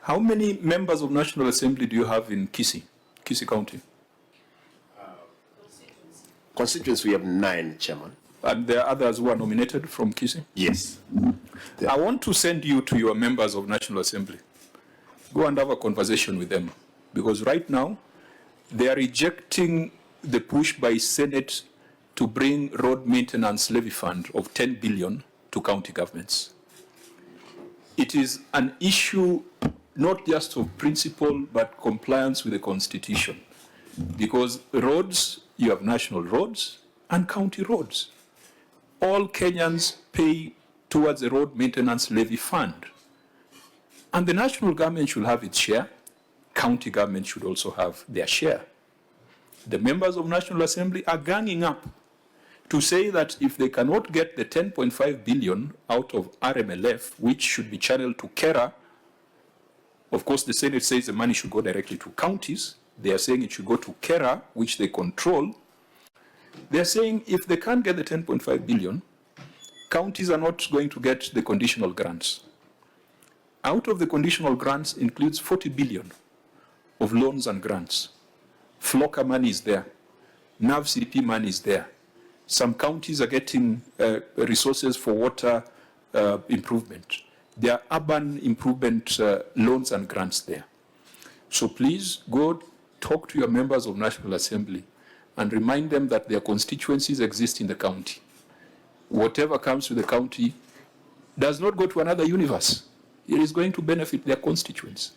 How many members of National Assembly do you have in Kisi County? Constituency, we have 9, Chairman. And there are others who are nominated from Kisi? Yes. I want to send you to your members of National Assembly. Go and have a conversation with them. Because right now, they are rejecting the push by Senate to bring road maintenance levy fund of 10 billion to county governments. It is an issue not just of principle, but compliance with the Constitution. Because roads, you have national roads and county roads. All Kenyans pay towards the road maintenance levy fund. And the national government should have its share. County government should also have their share. The members of National Assembly are ganging up to say that if they cannot get the 10.5 billion out of RMLF, which should be channeled to KERA, of course the Senate says the money should go directly to counties. They are saying it should go to KERA, which they control. They are saying if they can't get the 10.5 billion, counties are not going to get the conditional grants. Out of the conditional grants includes 40 billion of loans and grants. FLOCA money is there. NAV CDP money is there. Some counties are getting resources for water improvement. There are urban improvement loans and grants there. So please go talk to your members of National Assembly and remind them that their constituencies exist in the county. Whatever comes to the county does not go to another universe. It is going to benefit their constituents.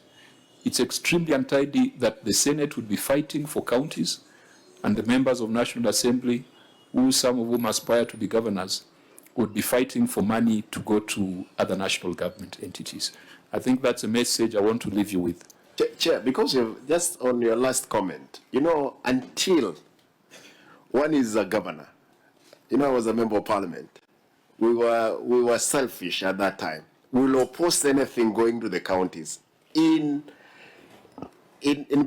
It's extremely untidy that the Senate would be fighting for counties and the members of National Assembly, some of whom aspire to be governors, would be fighting for money to go to other national government entities. I think that's a message I want to leave you with. Chair, because you've just on your last comment, until one is a governor, I was a member of parliament, we were selfish at that time. We will oppose anything going to the counties in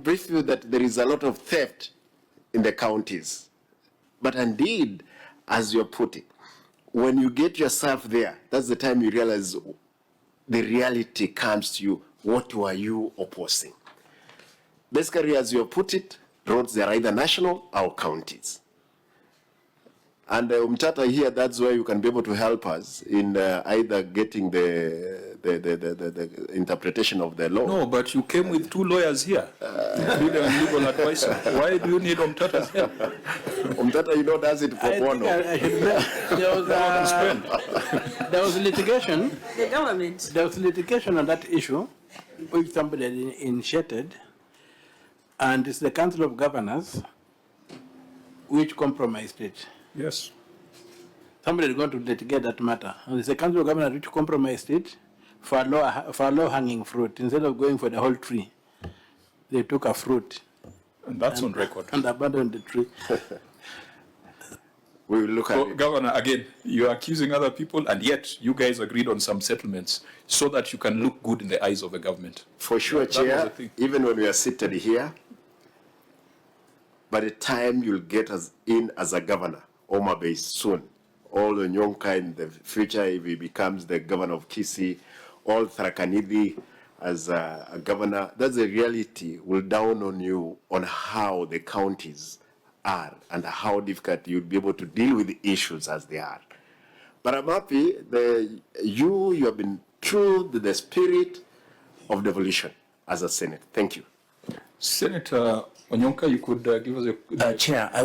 brief view that there is a lot of theft in the counties. But indeed, as you put it, when you get yourself there, that's the time you realize the reality comes to you. What were you opposing? Basically, as you put it, roads, they are either national or counties. And Umtata here, that's where you can be able to help us in either getting the interpretation of the law. No, but you came with 2 lawyers here, legal advisor. Why do you need Umtata's help? Umtata, does it for bono. There was litigation. The government. There was litigation on that issue, which somebody initiated, and it's the Council of Governors which compromised it. Yes. Somebody is going to litigate that matter. And it's the Council of Governors which compromised it for a low-hanging fruit. Instead of going for the whole tree, they took a fruit. And that's on record. And abandoned the tree. We will look at it. Governor, again, you're accusing other people, and yet you guys agreed on some settlements so that you can look good in the eyes of the government. For sure, Chair, even when we are seated here, by the time you'll get us in as a governor, Oma Bay soon, all the Nyonka in the future, if he becomes the governor of Kisi, all Thrakanidi as a governor, that's the reality will down on you on how the counties are and how difficult you'll be able to deal with the issues as they are. But I'm happy you have been true to the spirit of devolution as a Senate. Thank you. Senator Onyonka, you could give us a... Chair,